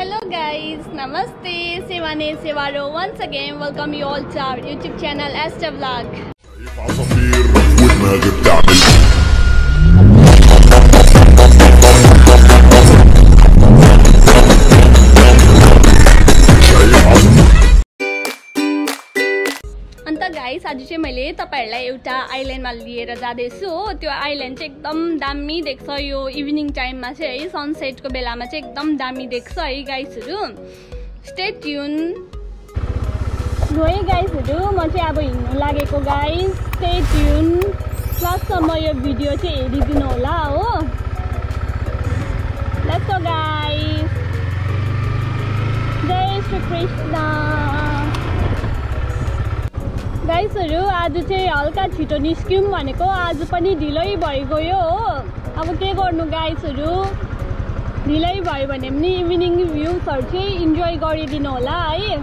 Hello guys, Namaste, Sevane Sevaro. Once again, welcome you all to our YouTube channel Asta Vlog. अन्त guys आज चाहिँ मैले तपाईहरुलाई एउटा आइल्यान्डमा लिएर जादैछु हो। त्यो आइल्यान्ड चाहिँ एकदम दामी देख्छ। यो इभिनिङ टाइममा चाहिँ है सनसेटको बेलामा चाहिँ एकदम दामी देख्छ है गाइसहरु। Stay tune. लो है गाइसहरु, म चाहिँ अब हिँड्नु लागेको गाइस। Stay tune. लास्टसम्म यो भिडियो चाहिँ हेरिदिनु होला हो। Let's go guys. जय श्री कृष्ण। गाइसहरु आज चाहिँ हल्का छिटो निस्क्यौं भनेको आज पनि ढिलै भइगयो हो। अब के गर्नु गाइसहरु, ढिलै भयो भने पनि इभिनिङ भ्यूजहरु चाहिँ इन्जोय गरिदिनु होला है।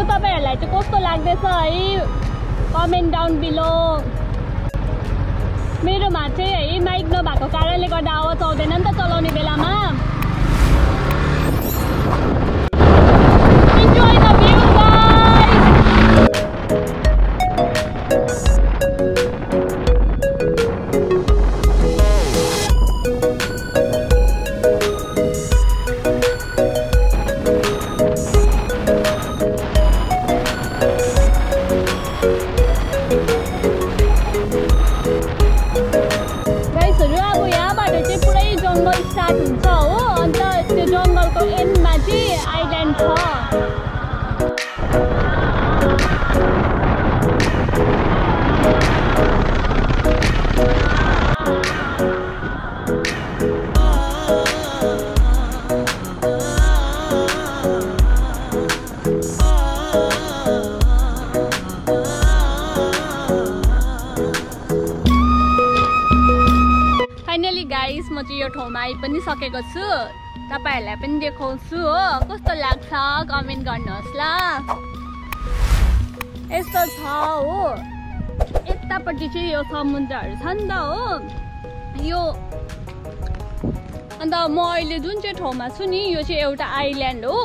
तपाईहरुलाई चाहिँ कस्तो लाग्दैछ है कमेन्ट डाउन बिलो। मेरोमा चाहिँ है माइक नभएको कारणले गर्दा आवाज आउँदैन नि त चलाउने बेलामा। Enjoy the view guys. म चाहिँ यो ठाउँमा आइ पनि सकेको छु। तपाईहरुलाई पनि देखाउँछु हो। कस्तो लाग्छ कमेन्ट गर्नुहोस् ल। यस्तो छ हो। यतापट्टि चाहिँ यो समुद्रहरु छ नि त हो यो। अन्त म अहिले जुन चाहिँ ठाउँमा छु नि यो चाहिँ एउटा आइल्यान्ड हो।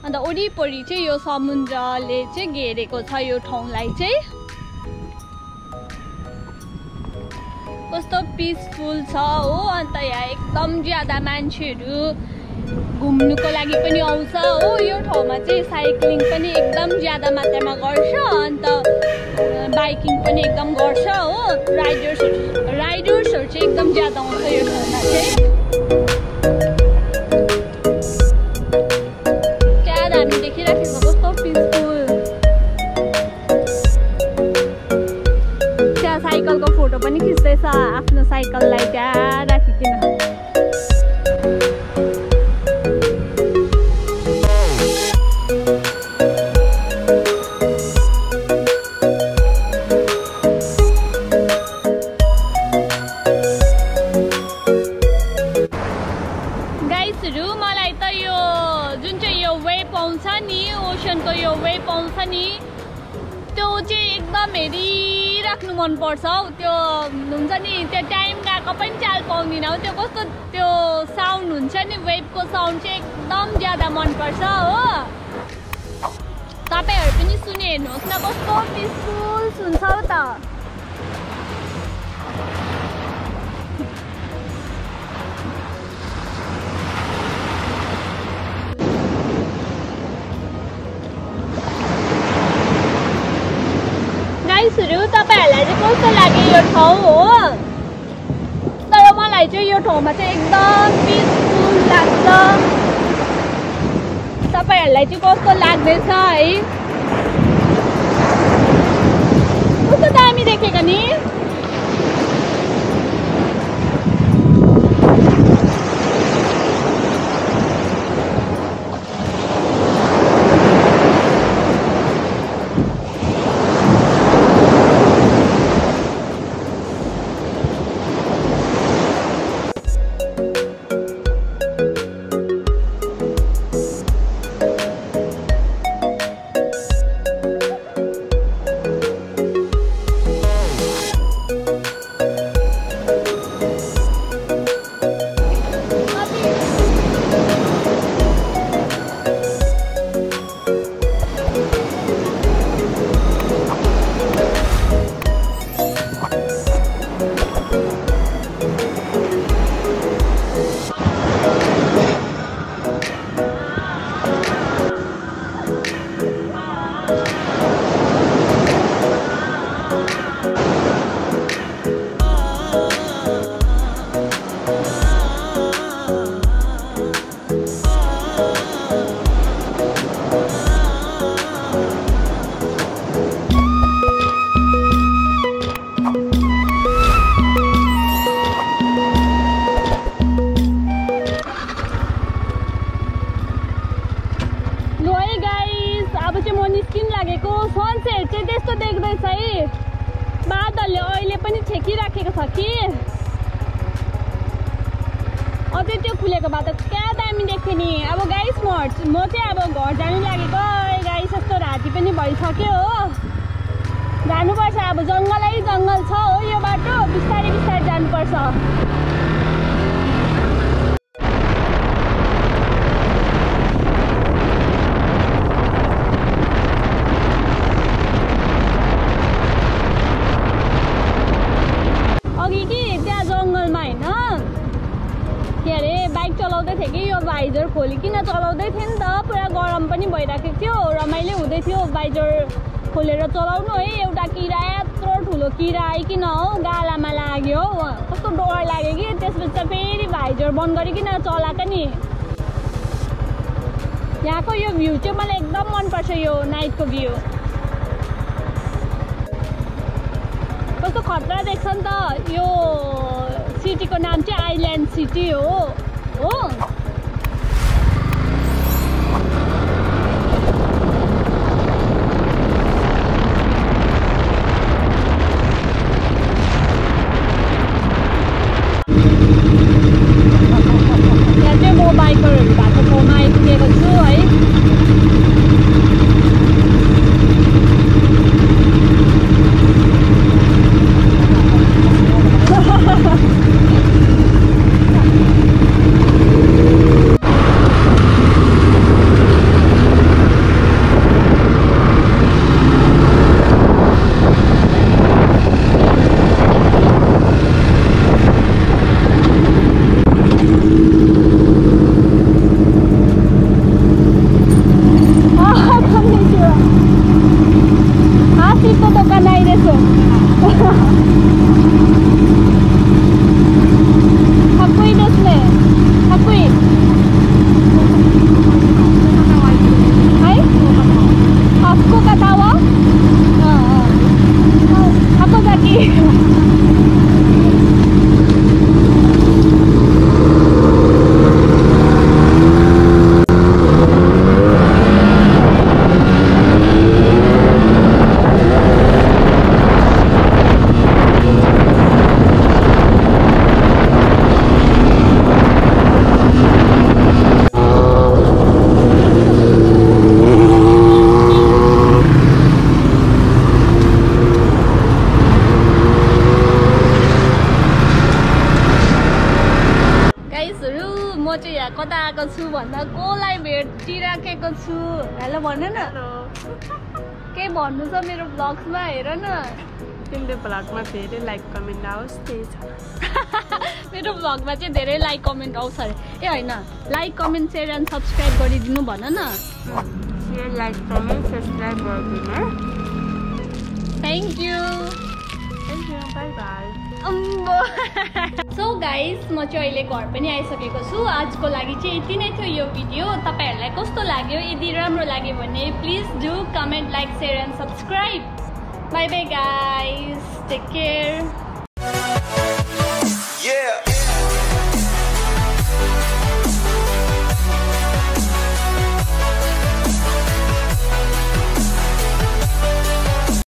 अन्त वरिपरि चाहिँ यो समुद्रले चाहिँ घेरेको छ यो ठाउँलाई चाहिँ। कस्तो पिसफुल छ हो। अन्त यहाँ एकदम ज्यादा मान्छेहरू घुम्नुको लागि पनि आउँछ हो। यो ठाउँमा चाहिँ साइक्लिङ पनि एकदम ज्यादा मात्रामा गर्छ। अन्त बाइकिङ पनि एकदम गर्छ हो। राइडर्सहरू चाहिँ एकदम ज्यादा आउँछ यो ठाउँमा चाहिँ। क्या दामी देखिराखेको कस्तो पिसफुल। त्यहाँ साइकलको फोटो पनि खिच्दैछ आफ्नो साइकललाई त्यहाँ राखिकिन। गाइसहरु मलाई त यो जुन चाहिँ यो वेभ आउँछ नि ओसनको यो वेभ आउँछ नि त्यो चाहिँ एकदम हेरिराख्नु मनपर्छ हौ। त्यो हुन्छ नि त्यो टाइम गएको पनि चाल पाउँदिन हौ। त्यो कस्तो त्यो साउन्ड हुन्छ नि वेभको साउन्ड चाहिँ एकदम ज्यादा मनपर्छ हो। तपाईहरु पनि सुनि हेर्नुहोस् न कस्तो पिसफुल सुन्छ हौ त। गाइसहरु तपाईहरुलाई चाहिँ कस्तो लाग्यो यो ठाउँ हो। तर मलाई चाहिँ यो ठाउँमा चाहिँ एकदम पिसफुल लाग्छ। तपाईहरुलाई चाहिँ कस्तो लाग्दैछ है कस्तो दामी देखेको नि खुलेको बाटो क्या दामी देख्थ्यो नि अब गाइस म चाहिँ अब घर जानु लागेको गाइस यस्तो राति पनि भइसक्यो हो जानुपर्छ अब जंगलै जंगल छ हो यो बाटो बिस्तारै बिस्तारै जानुपर्छ अघि कि त्यहाँ जंगलमा हैन के अरे बाइक चलाउँदै थिएँ कि यो भाइजर खोलिकिन चलाउँदै थिएँ नि त पुरा गरम पनि भइराखेको थियो रमाइलो हुँदै थियो भाइजर खोलेर चलाउनु है एउटा किरा यत्रो ठुलो किरा आइकिन हो गालामा लाग्यो हो कस्तो डर लाग्यो कि त्यसपछि फेरि भाइजर बन्द गरिकिन चलाएको नि यहाँको यो भ्यू चाहिँ मलाई एकदम मनपर्छ यो नाइटको भ्यू कस्तो खतरा देख्छ नि त यो सिटीको नाम चाहिँ आइल्यान्ड सिटी हो यहाँ चाहिँ म बाइकरहरू भएको ठाउँमा आइपुगेको छु है कता आएको छु भन्दा कोलाई भेटिराखेको छु हेलो भन न के भन्नु छ मेरो ब्लग्समा हेर न तिम्रो ब्लगमा धेरै लाइक कमेन्ट आओस् त्यही छ मेरो ब्लगमा चाहिँ धेरै लाइक कमेन्ट आउँछ अरे ए हैन like comment share and subscribe गरिदिनु भन न शेयर लाइक कमेन्ट सब्स्क्राइब गरिदिनु thank you by by so so guys म चाहिँ अहिले घर पनि आइसकेको छु। आजको लागि चाहिँ यति नै थियो यो भिडियो। तपाईहरुलाई कस्तो लाग्यो? यदि राम्रो लाग्यो भने please do comment, like, share and subscribe. Bye bye guys, take care.